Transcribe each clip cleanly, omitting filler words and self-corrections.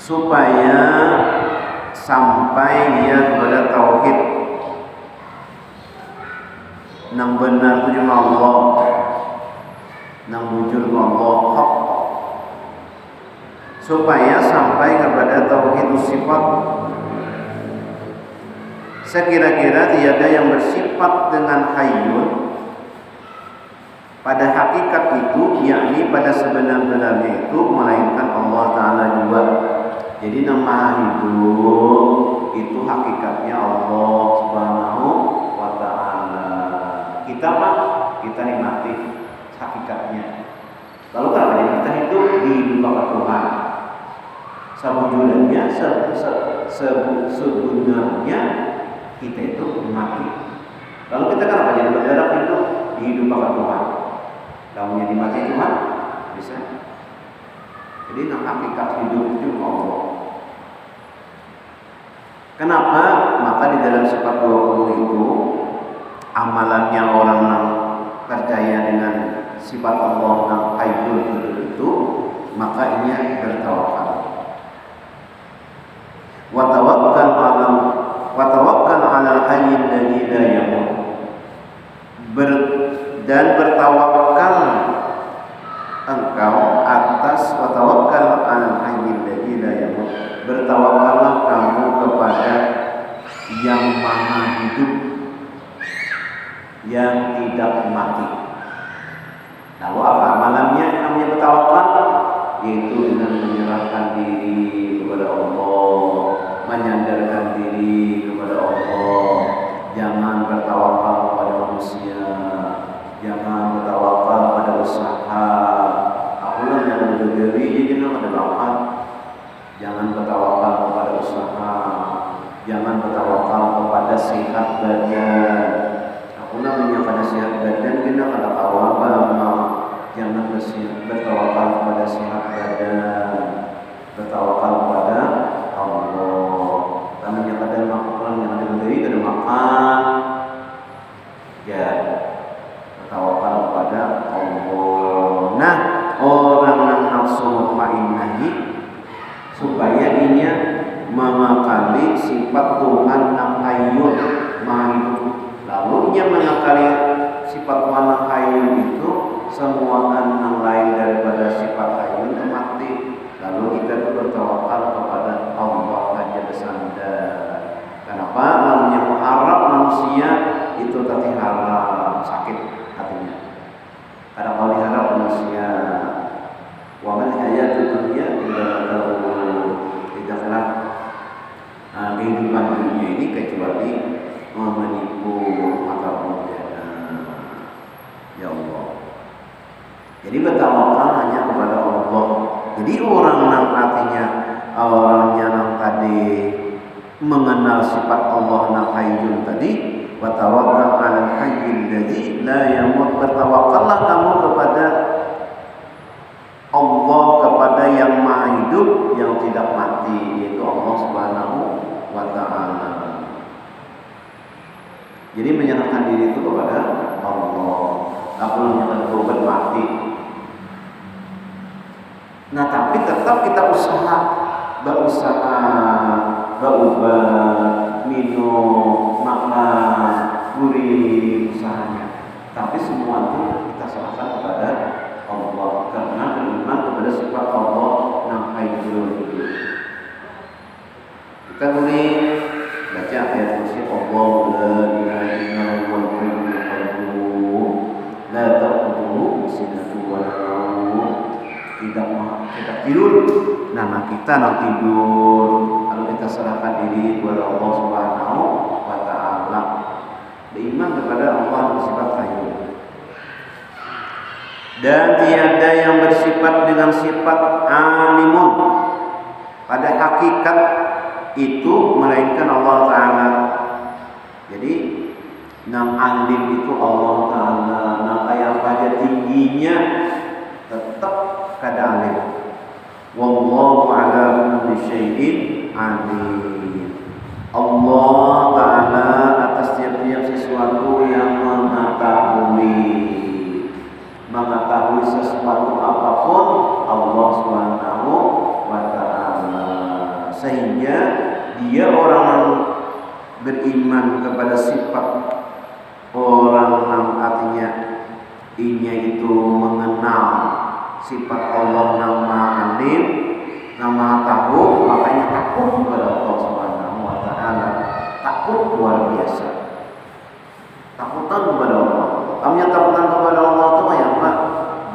supaya sampai dia kepada tauhid nang benar tu cuma Allah, nang bujur Allah, hak, supaya sampai kepada tauhid sifat. Sekira-kira tiada yang bersifat dengan hayyun pada hakikat itu, yakni pada sebenar-benarnya itu, melainkan Allah Ta'ala juga. Jadi nama hidup itu hakikatnya Allah Subhanahu wa Ta'ala. Kita mah kita nikmati hakikatnya. Lalu kenapa kita hidup di bawah Tuhan? Sebujurnya sebenarnya kita itu mati. Lalu kita kenapa jadi berdarah hidup di hidup bawah Tuhan? Kamu jadi mati Tuhan bisa. Jadi hakikat hidup itu Allah. Kenapa? Maka di dalam sifat 20 itu amalannya orang yang percaya dengan sifat Allah yang hayyul itu, maka ini bertawakal. Wa tawakkal 'ala al-hayyil ladzi la yamut. Dan bertawakal engkau atas wa tawakkal 'ala al-hayyil ladzi la yamut. Bertawakallah kamu kepada yang maha yang tidak mati. Lalu apa amalannya namanya bertawakal? Yaitu dengan menyerahkan diri kepada Allah, menyandarkan diri kepada Allah. Jangan bertawakal kepada manusia, jangan bertawakal pada usaha. Akulah yang berdiri jangan ada bakat. Jangan bertawakal kepada usaha, jangan bertawakal kepada sehat badan. Akulah pada sehat badan kita kada tawakal. Jangan bertawakal kepada sehat badan, bertawakal kepada Allah. Namanya kadang makan yang ada berdiri kada makan, ya bertawakal kepada Allah. Nah, orang yang nafsu mutmainnah ini supaya dia mengakali sifat Tuhan yang hayyun maha hidup. Lalu dia mengakali sifat Tuhan yang hayyun itu semua yang lain daripada sifat hayyun itu mati. Lalu kita bertawakal kepada Allah saja bersandar. Kenapa? Namanya mengharap manusia itu tadi haram, sakit hatinya. Ada kalau diharap manusia, wa man hayatud dunya illa tidaklah kehidupan dunia ini kecuali menipu mata pencahaya. Ya Allah. Jadi bertawakal hanya kepada Allah. Jadi orang yang artinya orangnya yang tadi mengenal sifat Allah yang hayyun tadi, wa tawakkal 'alal hayyil ladzi la yamut. Bertawakallah kamu kepada Allah, kepada yang maha hidup yang tidak mati, yaitu Allah Subhanahu wa ta'ala. Jadi menyerahkan diri itu kepada Allah. Aku menyerahkan beban mati. Nah, tapi tetap kita berusaha, berobat, minum, makan, gurih usahanya. Tapi semua itu kita serahkan kepada Allah karena beriman kepada sifat Allah yang hayyun. Kita boleh baca ayat kursi Allah la ilaha illallah wal hayyul qayyum la ta'khudhuhu sinatun wa la nawm. Tidak tidur. Nama kita nak tidur. Kalau kita serahkan diri kepada Allah Subhanahu wa ta'ala, beriman kepada Allah bersifat hayyun. Dan tiada yang bersifat dengan sifat alimun pada hakikat itu melainkan Allah Ta'ala. Jadi nam alim itu Allah Ta'ala. Nam yang pada tingginya tetap kada alim. Wallahu ala kulli syai'in alim. Allah Ta'ala atas tiap-tiap sesuatu yang mengetahui sesuatu apapun Allah Subhanahu wa ta'ala. Sehingga dia orang yang beriman kepada sifat orang yang artinya inya itu mengenal sifat Allah nama alim, nama tahu, makanya takut kepada Allah Subhanahu wa ta'ala. Takut luar biasa. Takutan kepada Allah. Kamunya takutan kepada Allah itu kayak apa?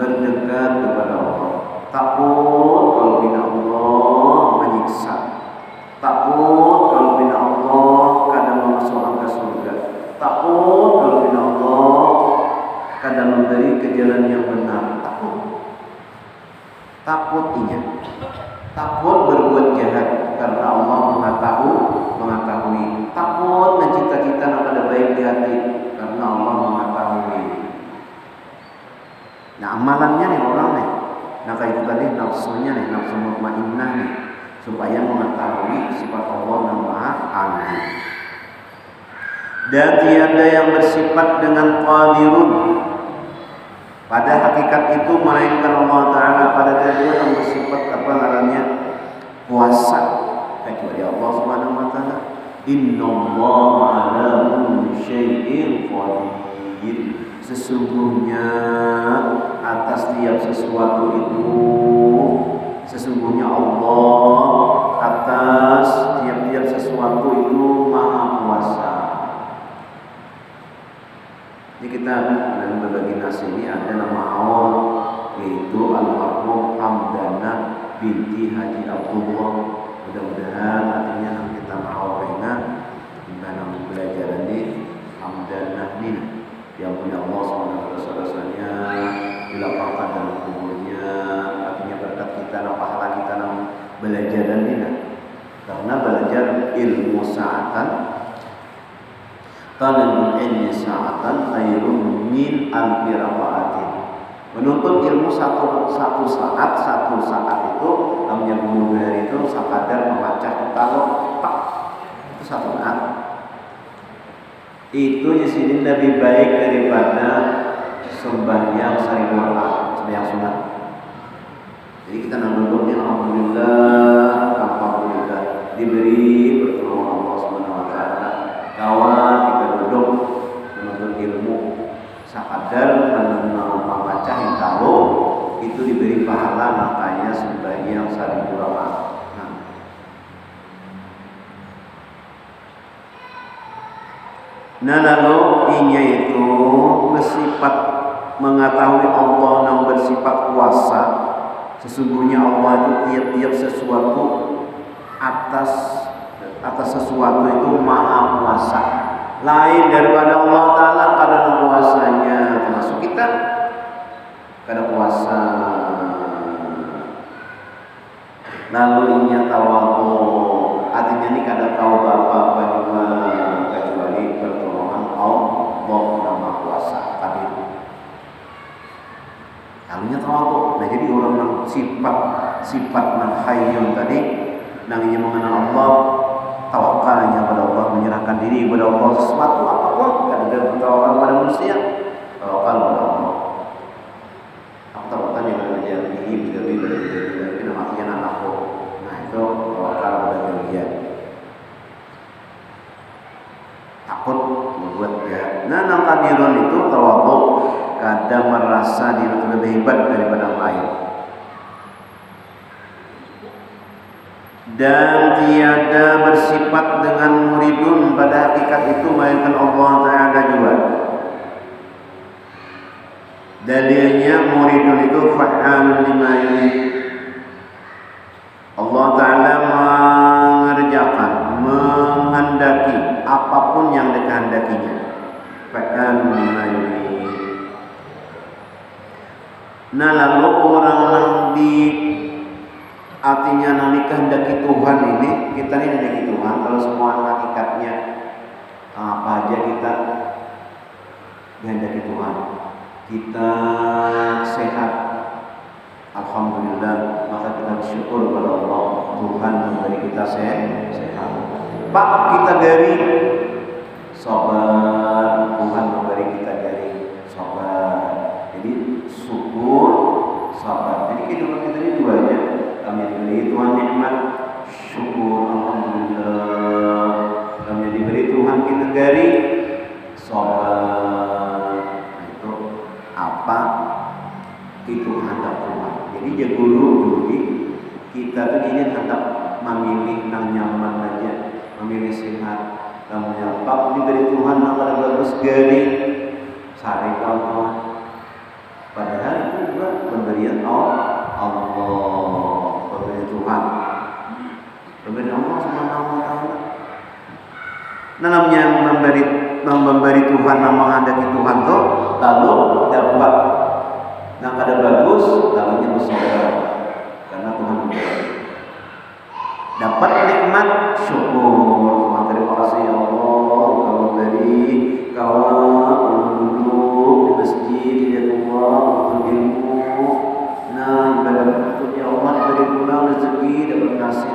Berdekat kepada Allah. Takut kalau bina Allah menyiksa. Takut kalau bina Allah kadang memasukkan ke surga. Takut kalau bina Allah kadang memberi ke jalan yang benar. Takut inya. Takut berbuat jahat karena Allah mengetahui. Takut mencita-cita yang ada baik di hati karena Allah mengetahui. Nah, amalannya nih orang nih. Nah, kayak itu tadi nafsunya nih, nafsu mutmainnah nih, supaya mengetahui sifat Allah yang Maha Alim. Dan tiada yang bersifat dengan qadirun pada hakikat itu melainkan Allah Ta'ala. Pada dia yang bersifat apa namanya kuasa kecuali Allah Subhanahu wa ta'ala. Innallaha ala kulli syai'in qadir. Sesungguhnya atas tiap sesuatu itu, sesungguhnya Allah atas tiap-tiap sesuatu itu maha kuasa. Jadi kita dalam berbagi nasi ini ada nama awal, yaitu almarhum Hamdana binti Haji Abdullah. Mudah-mudahan artinya kita mau pengen gimana belajar ini Hamdana ini yang punya Allah SWT dilapangkan dalam kuburnya, artinya berkat kita dan pahala kita dalam belajar ini. Karena belajar ilmu sa'atan talabul ilmi sa'atan khairun min alfi raka'atin. Menuntut ilmu satu saat itu namanya guru dari itu sekadar membaca kalau tak itu satu saat. Itu di sini lebih baik daripada sembahyang 1000 rakaat, sembahyang sunat. Jadi kita nanggung alhamdulillah diberi pertolongan Allah Subhanahu wa taala. Kawan kita duduk menuntut ilmu sakadar membaca hingkalo itu diberi pahala makanya sembahyang 1000 rakaat. Nah lalu inya itu bersifat mengetahui Allah yang bersifat kuasa. Sesungguhnya Allah itu tiap-tiap sesuatu atas sesuatu itu maha kuasa. Lain daripada Allah Ta'ala kadang kuasanya, termasuk kita kadang kuasa. Lalu inya tawadhu, artinya ini kadang tahu apa-apa juga kecuali pertolongan Allah nama kuasa tadi. Lalunya tawadhu. Nah jadi orang yang sifat yang hayyun tadi namanya mengenal Allah, tawakalnya pada Allah, menyerahkan diri kepada Allah sesuatu apapun, tidak ada bertawakal pada manusia, tawakal pada Allah. Tawakal yang belajar ini lebih namanya anakku. Nah itu tawakal pada dia. Takut membuat dia. Nah nangkadirun itu tawadhu, kadang merasa diri lebih hebat daripada yang lain. Dan tiada bersifat dengan muridun pada hakikat itu melainkan Allah Ta'ala juga. Dalilnya muridun itu fa'al lima yurid. Allah Ta'ala mengerjakan, menghendaki apapun yang dikehendakinya. Fa'al lima yurid. Nah lalu orang yang artinya nanti kehendaki Tuhan ini, kita ini kehendaki Tuhan. Kalau semua hakikatnya apa aja kita kehendaki Tuhan. Kita sehat, alhamdulillah, maka kita bersyukur kepada Allah. Tuhan memberi kita sehat. Pak kita dari sabar, Tuhan memberi kita dari sabar. Jadi syukur, sabar. Jadi kehidupan kita ini dua aja. Kami diberi Tuhan nikmat, syukur alhamdulillah. Kami diberi Tuhan kita negari, sabar. Itu apa? Itu hendak Tuhan. Jadi jaguru dulu kita tuh ini hendak memilih yang nyaman aja, memilih sehat. Namanya Pak diberi Tuhan nama bagus gari, sari kawan. Padahal itu juga pemberian Allah. Tuhan, pemberian Allah Subhanahu wa taala. Namanya memberi Tuhan, menghendaki Tuhan tuh lalu dapat yang ada bagus, lalunya bersabar karena Tuhan memberi. Dapat nikmat, syukur. Tuhan terima kasih ya Allah, Kau memberi kawan duduk di masjid ya Allah untuk ilmu. Nah, ibadah untuk ya Allah beri pula rezeki dapat nasi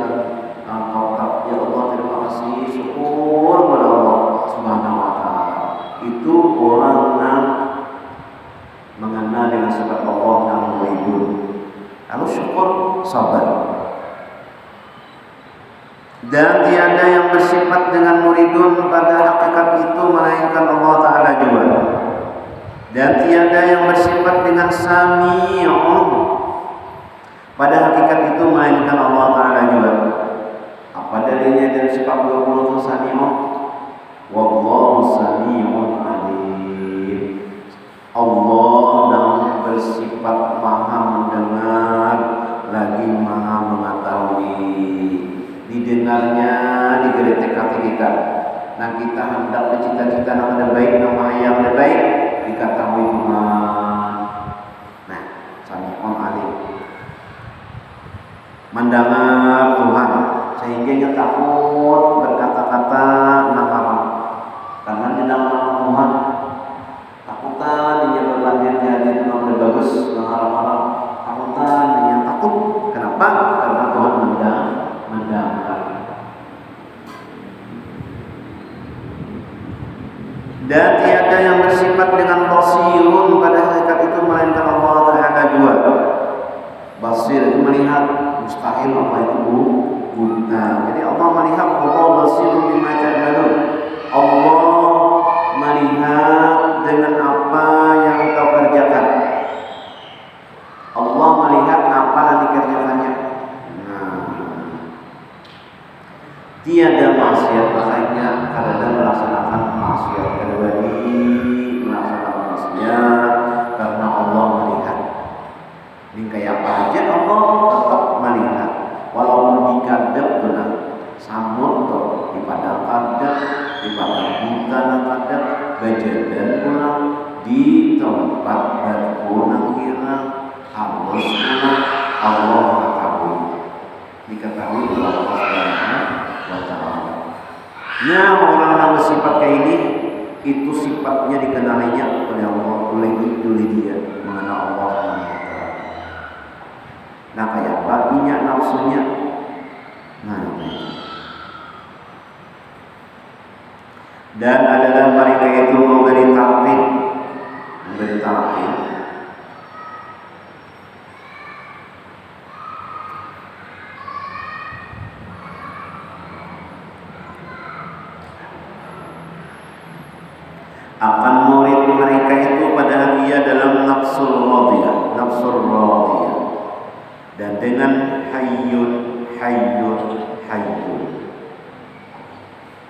engkau ya Allah terima kasih syukur kepada Allah Subhanahu wa taala. Itu orang yang mengenal dengan sifat Allah yang muridun. Lalu syukur, sabar. Dan tiada yang bersifat dengan muridun pada hakikat itu melainkan Allah Ta'ala juga. Dan tiada yang bersifat dengan sami'un pada hakikat itu melainkan Allah Ta'ala juga. Apa dalilnya dari sifat 20 itu sami'un? Wallahu sami'un alim. Nah kita hendak bercita-cita yang ada baik, nama yang ada baik diketahui Tuhan. Nah, sami'un alim, mendengar Tuhan sehingga ia takut berkata-kata yang haram karena mendengar Tuhan. Takutan dia berlanjut jadi itu yang bagus, yang haram-haram. Takutan dia takut. Kenapa? Karena Tuhan mendengar. Dan tiada yang bersifat dengan basirun pada hakikat itu melainkan Allah Ta'ala jua. Basir itu melihat, mustahil apa itu buta. Jadi Allah melihat, Allah basirun bima ta'malun. Allah melihat dengan apa yang kau kerjakan. Allah melihat apa yang dikerjakannya. Tiada maksiat makanya kadang melaksanakan maksiat melaksanakan maksiat karena Allah melihat. Ini kayak apa aja Allah tetap melihat. Walaupun dikadep benar, samut tuh di padang kadep, di padang hutan kadep, bajadan pulang di tempat berpunang hirang, halus pulang Allah mengetahui. Diketahui oleh Allah Subhanahu wa Ta'ala. Nah, orang yang bersifat kayak ini itu sifatnya dikenalinya oleh Allah, oleh dia mengenal Allah Subhanahu wa Ta'ala. Nah, kayak apa? Minyak nafsunya. Nah, dan adalah mereka itu memberi talqin, akan murid mereka itu padahal dia dalam nafsul radiyah, dan dengan hayyun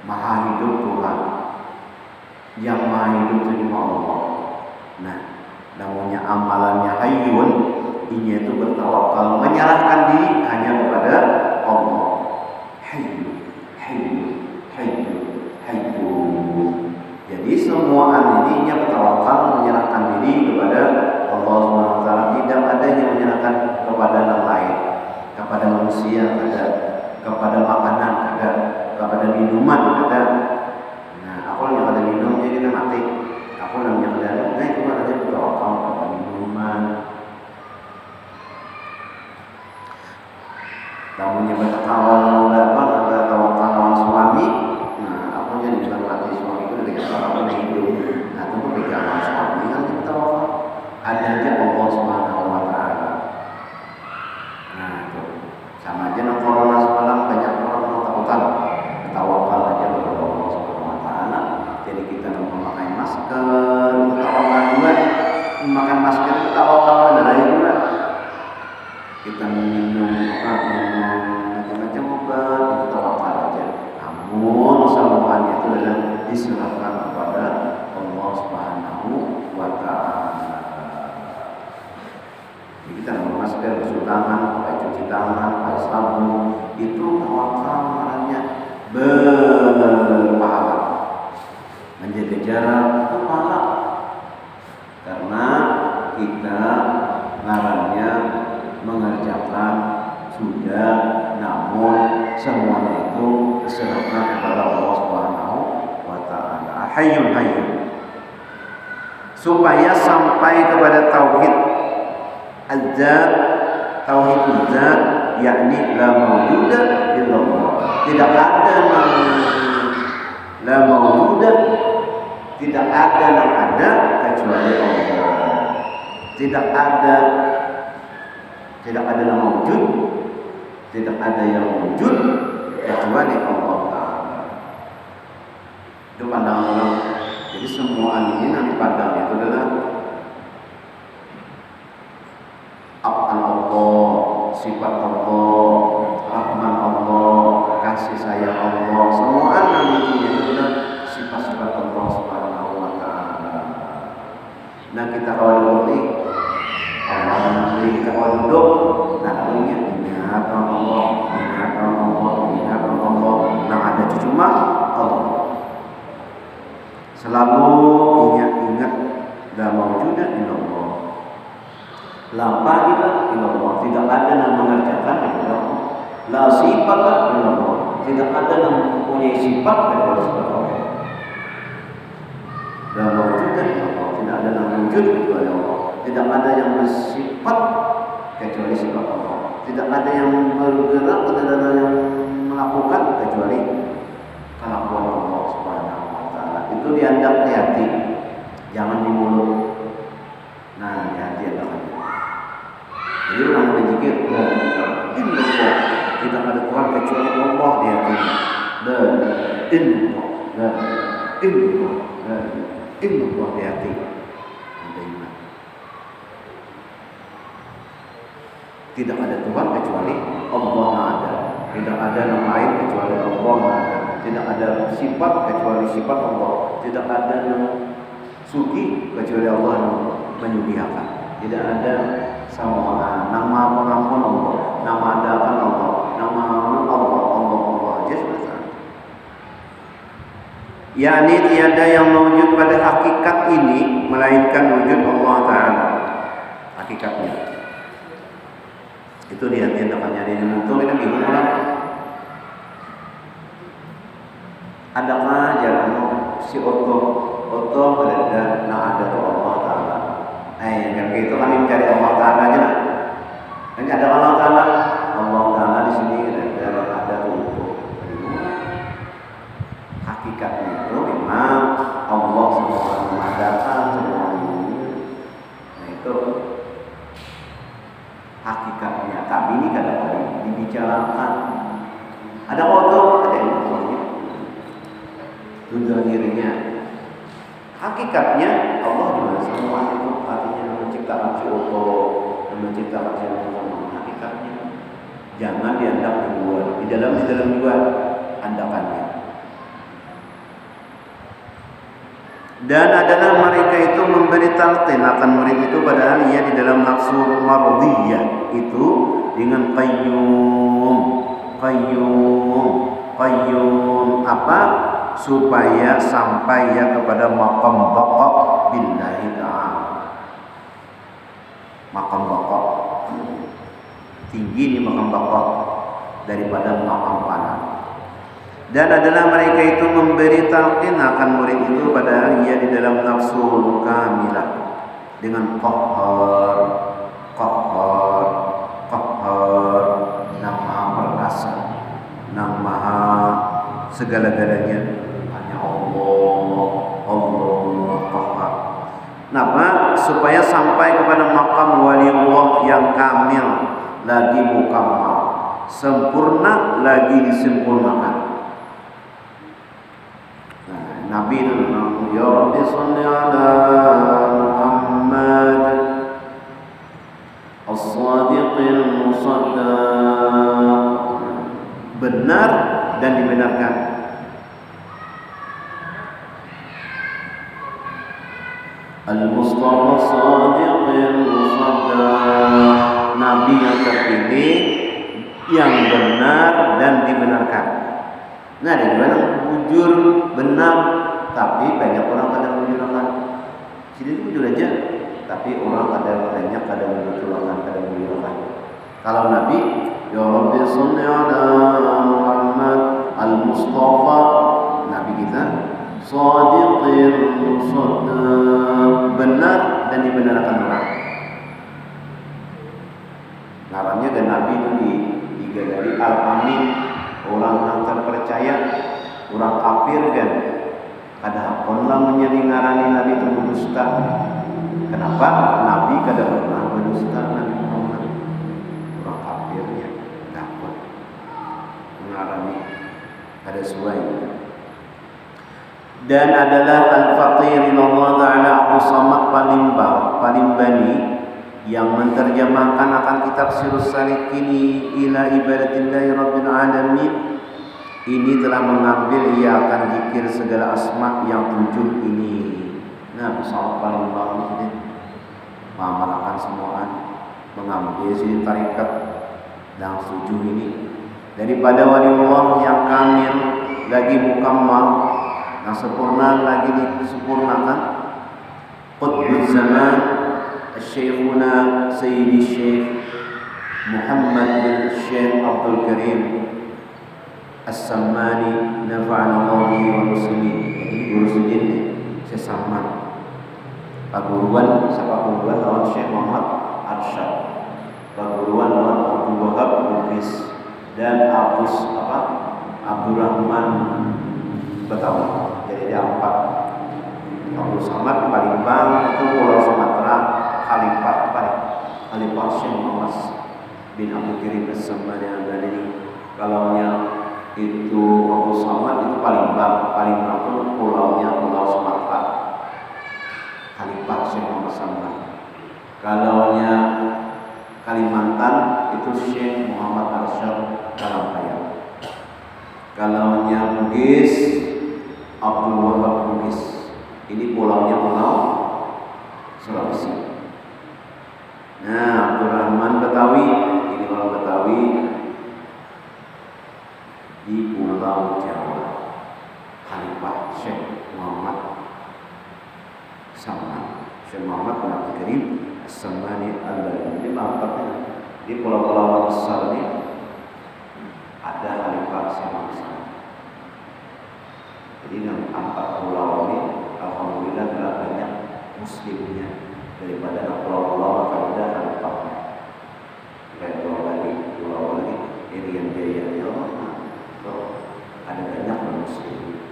maha hidup Tuhan, yang maha hidup itu cuma Allah. Nah, namanya amalannya hayyun, ini itu bertawakal, menyerahkan diri hanya kepada Allah. Hayyun. Jadi semua ini bertawakal, menyerahkan diri kepada Allah Subhanahu wa Ta'ala. Tidak ada yang menyerahkan kepada yang lain, kepada manusia ada, kepada makanan ada, kepada minuman ada. Nah, aku yang ada minum jadi mati. Aku yang ada, itu ada bertawakal kepada minuman. Tamunya bertawakal ada tawakal lawan suami. Nah, aku jadi bilang mati suami itu dari orang hidup. Nah, tentu pegangan suami kan kita tawakal. Adanya Allah Subhanahu wa Ta'ala. Nah, itu sama aja dengan corona semalam banyak orang takutan. Tawakal aja kepada Allah Subhanahu wa Ta'ala. Jadi kita memakai masker, kita tawakal juga. Memakai masker kita tawakal dari juga. Kita minum macam-macam obat, kita tawakal aja. Namun semuanya itu adalah diserahkan kepada Allah Subhanahu wa Ta'ala. Jadi kita memakai masker, basuh tangan, pakai cuci tangan, pakai sabun, itu tawakal namanya berpahala. Menjaga jarak itu pahala, karena kita ngarannya mengerjakan sudah, namun semuanya itu diserahkan kepada Allah Subhanahu wa Ta'ala. Hayyun supaya sampai kepada tauhid az-zat, tauhid az-zat, yakni la mawjuda illallah. Tidak ada la mawjuda, tidak ada yang ada kecuali Allah. Tidak ada yang wujud, tidak ada yang wujud kecuali Allah Ta'ala. Itu pandangan orang. Jadi semua ini yang dipandang itu adalah af'al Allah, sifat Allah, rahman Allah, kasih sayang Allah. Semua yang itu adalah sifat-sifat Allah Subhanahu wa Ta'ala. Nah, kita kalau ini Allah kita kalau duduk, nah lalunya ingat Allah. Nah ada cuma Allah. Selalu ingat-ingat la maujuda illallah. La fa'ila illallah. Tidak ada yang mengerjakan kecuali Allah. La sifata illallah. Tidak ada yang mempunyai sifat kecuali sifat Allah. La maujuda illallah. Tidak ada yang wujud kecuali Allah. Tidak ada yang bersifat kecuali sifat Allah. Tidak ada yang bergerak, tidak ada yang melakukan kecuali kelakuan Allah Subhanahu wa taala. Itu dianggap di hati, jangan di mulut. Nah, di hati adalah. Jadi orang berzikir, illallah, tidak ada Tuhan kecuali Allah di hatinya. Dan illallah di hati. Tidak ada Tuhan kecuali Allah ada. Tidak ada nama lain kecuali Allah ada. Tidak ada sifat kecuali sifat Allah. Tidak ada yang suci kecuali Allah yang menyucikan. Tidak ada sama nama pengampun Allah, nama adakan Allah, nama Allah aja sudah. yakni tiada yang mewujud pada hakikat ini melainkan wujud Allah Ta'ala. Hakikatnya itu dia akan nyari muncul. Kita bingung orang adakah jalan si oto berada nah ada tuh Allah Ta'ala. Yang gitu kan mencari Allah Ta'ala aja nah. Yang ada Allah Ta'ala di sini ada tuh. Hakikatnya itu memang Allah semua mengadakan semua ini. Nah itu hakikatnya. Tapi ini kadang-kadang dibicarakan. Ada foto, ada yang fotonya. Dunia dirinya. Hakikatnya Allah juga semua itu artinya menciptakan si foto dan menciptakan si foto. Hakikatnya jangan dianggap di luar, di dalam juga andakannya. Dan adalah mereka itu memberi talqin akan murid itu padahal ia di dalam nafsu mardiyah itu dengan qayyum apa supaya sampai ya kepada maqam baqa billahi ta'ala. Maqam baqa tinggi di maqam baqa daripada maqam fana. Dan adalah mereka itu memberi talqin akan murid itu padahal ia di dalam nafsu kamilah dengan qahhar yang maha perkasa, yang maha segala-galanya, hanya Allah qahhar. Kenapa? Supaya sampai kepada maqam waliullah yang kamil, lagi mukammal, sempurna lagi disempurnakan. Nabi itu ya Rabbi salli ala Muhammad as-sadiqil musaddaq, benar dan dibenarkan. Al-Mustafa as-sadiqil musaddaq, Nabi yang terpilih yang benar dan dibenarkan. Nah, ada juga yang jujur, benar, tapi banyak orang kadang menjurahkan. Jadi jujur aja, tapi orang kadang banyak kadang menjurahkan. Kalau Nabi, ya Rabbi sholli ala Muhammad al-Mustafa, Nabi kita shadiqil musaddaq, benar dan dibenarkan orang. Namanya dan Nabi itu digadari al-amin, orang yang terpercaya, orang kafir kan ada hakon menjadi ngarani Nabi itu berdusta. Kenapa? Nabi kadang pernah berdusta Nabi Muhammad. Orang kafirnya dapat mengarani ada suai. Dan adalah al-faqir Allah Ta'ala Abu Samad Palimbani yang menerjemahkan akan kitab Sirus Salikin ila ibadatillahi rabbil alamin. Ini telah mengambil ia akan zikir segala asma yang 7 ini. Nah, Sa'ad paling bagus ini mengamalkan semuaan, mengambil sini tarikat yang 7 ini daripada waliullah yang kamil lagi mukammal yang sempurna lagi disempurnakan. Qutbuz zaman Syekhuna Sayyidi Syekh Muhammad bin Syekh Abdul Karim As-Sammani nafa'ana Allah bihi wal muslimin. Jadi guru sujud nih, Syekh Samman. Paguruan lawan Syekh Muhammad Arsyad. Paguruan lawan Abdul Wahab Bugis dan Abdurrahman Betawi. Jadi ada 4. Abdul Samad Palembang itu Pulau Sumatera, Khalifah Syekh Muhammad bin Abdul Karim As-Sammani Al-Badani. Kalaunya itu Abdul Samad itu Palembang itu pulaunya Pulau Sumatera, Khalifah Syekh Muhammad Sammani. Kalaunya Kalimantan itu Syekh Muhammad Arsyad Karampayang. Kalaunya Bugis Abdul Wahab Bugis. Ini pulaunya Pulau Sulawesi. Nah, Abdurrahman Betawi, ini orang Betawi di Pulau Jawa. Khalifah Syekh Muhammad Sammani, Syekh Muhammad bin Abdul Karim As-Sammani Al-Badani. Ini mantapnya. Di pulau-pulau besar ini ada Khalifah Syekh Muhammad Sammani. Jadi yang 4 pulau ini alhamdulillah telah banyak muslimnya daripada pulau-pulau yang ada Khalifahnya. Kayak pulau lagi Irian Jaya ya Allah, ada banyak muslim.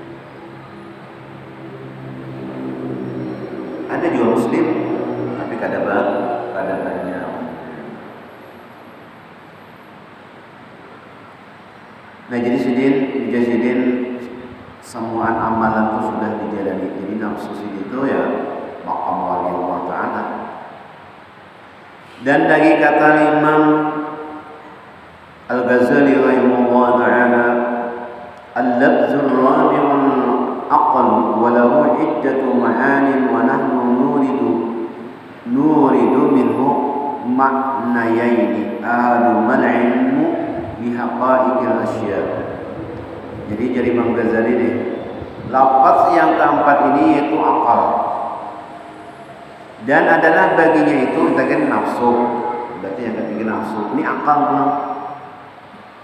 Ada juga muslim tapi kadang banyak. Nah jadi sidin semuaan amalan itu sudah dijalani. Jadi nafsu itu ya maqam wali Allah Ta'ala. Dan dari kata Imam Al-Ghazali rahimahullah ta'ala, al-labzul rabi'un aqal wa lahu iddatu ma'anin wa nahnu nuridu minhu ma'nayaini ahadumal ilmu bihaqa'iqil asya. Jadi dari Imam Ghazali nih, lafaz yang keempat ini yaitu akal. Dan adalah baginya itu kita kan nafsu. Berarti yang ketiga nafsu. Ini akal belum?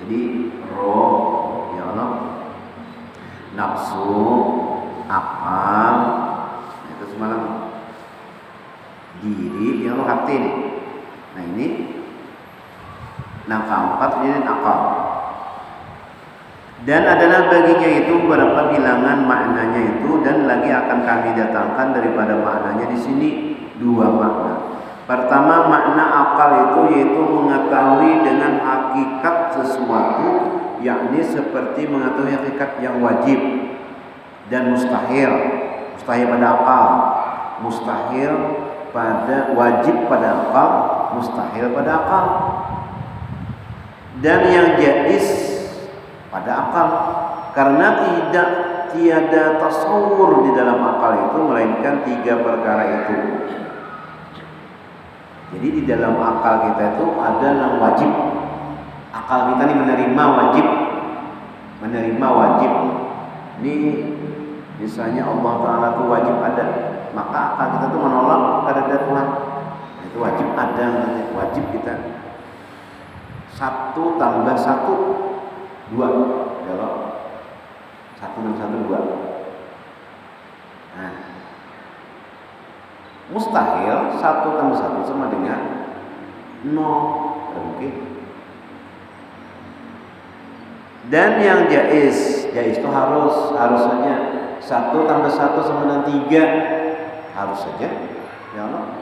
Jadi roh, ya Allah. Nafsu, akal, itu semalam diri, ya Allah hati nih. Nah ini, yang keempat ini akal. Dan adalah baginya itu beberapa bilangan maknanya itu, dan lagi akan kami datangkan daripada maknanya di sini 2 makna. Pertama, makna akal itu yaitu mengetahui dengan hakikat sesuatu, yakni seperti mengetahui hakikat yang wajib dan mustahil. Mustahil pada akal, mustahil pada wajib pada akal, mustahil pada akal. Dan yang jaiz pada akal, karena tiada tasawur di dalam akal itu melainkan 3 perkara itu. Jadi di dalam akal kita itu ada yang wajib. Akal kita ini menerima wajib. Ini misalnya Allah Ta'ala itu wajib ada, maka akal kita itu menolak ada Tuhan. Itu wajib ada, wajib kita 1 tambah 1 2, kalau 1 dan 1 2. Nah, mustahil 1 tambah 1 sama dengan 0, mungkin. Dan yang jaiz itu harus saja 1 tambah 1 sama dengan 3, harus saja, ya Allah.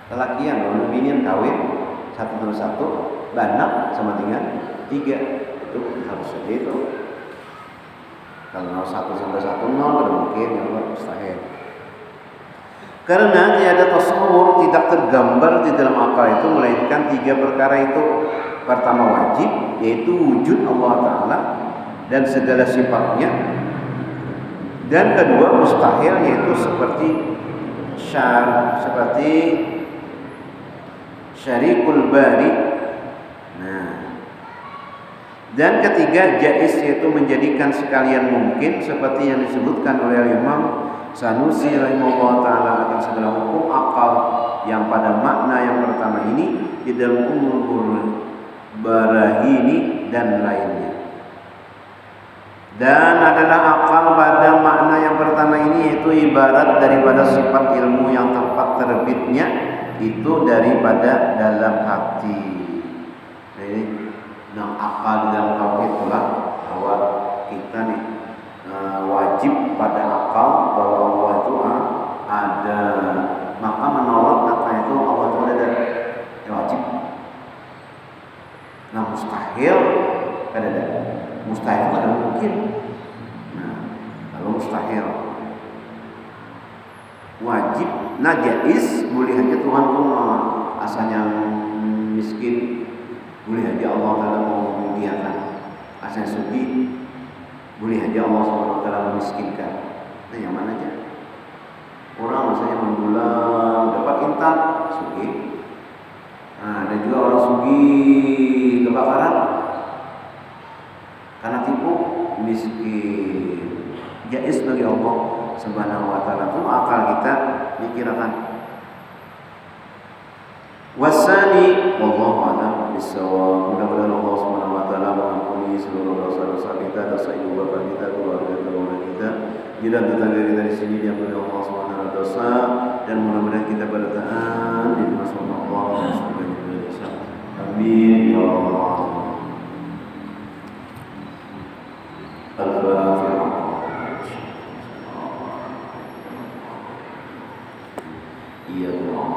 Lelakian, kalau binian kawin 1 tambah 1, banak sama dengan 3, itu harus saja itu. Kalau 1 sampai 1 0 tidak mungkin, ya Allah, mustahil. Karena tiada tasawur, tidak tergambar di dalam akal itu melainkan 3 perkara itu. Pertama wajib, yaitu wujud Allah Ta'ala dan segala sifatnya. Dan kedua mustahil, yaitu seperti syarikul bari. Nah, Dan ketiga, jaiz yaitu menjadikan sekalian mungkin seperti yang disebutkan oleh Imam Sanusi rahimahullah taala akan segala hukum akal yang pada makna yang pertama ini tidak umur barahini dan lainnya. Dan adalah akal pada makna yang pertama ini yaitu ibarat daripada sifat ilmu yang tempat terbitnya itu daripada dalam hati. Jadi, akal di dalam tauhid itulah bahwa kita nih wajib pada akal bahwa Allah itu ada, maka menolak kata itu Allah itu ada ya wajib. Nah mustahil ada mustahil itu ada mungkin. Nah kalau mustahil wajib, nah jaiz boleh aja Tuhan tuh asalnya miskin, boleh aja Allah Ta'ala mau memuliakan. Asalnya sugi, boleh aja Allah SWT memiskinkan. Nah yang mana aja? Orang misalnya mendulang dapat intan, sugi. Nah dan juga orang sugi kebakaran karena tipu, miskin. Jaiz bagi Allah Subhanahu wa taala. Itu akal kita mikirkan. Wasani wallahu a'lam bissawab. Mudah-mudahan Allah Subhanahu wa taala mengampuni seluruh dosa-dosa kita, dosa ibu bapa kita, keluarga kita. Jiran tetangga kita di sini diampuni Allah Subhanahu wa taala dosa, dan mudah-mudahan kita bertahan di masuk Allah dan surga Indonesia. Amin ya Allah. Al-Fatihah. Iya Allah.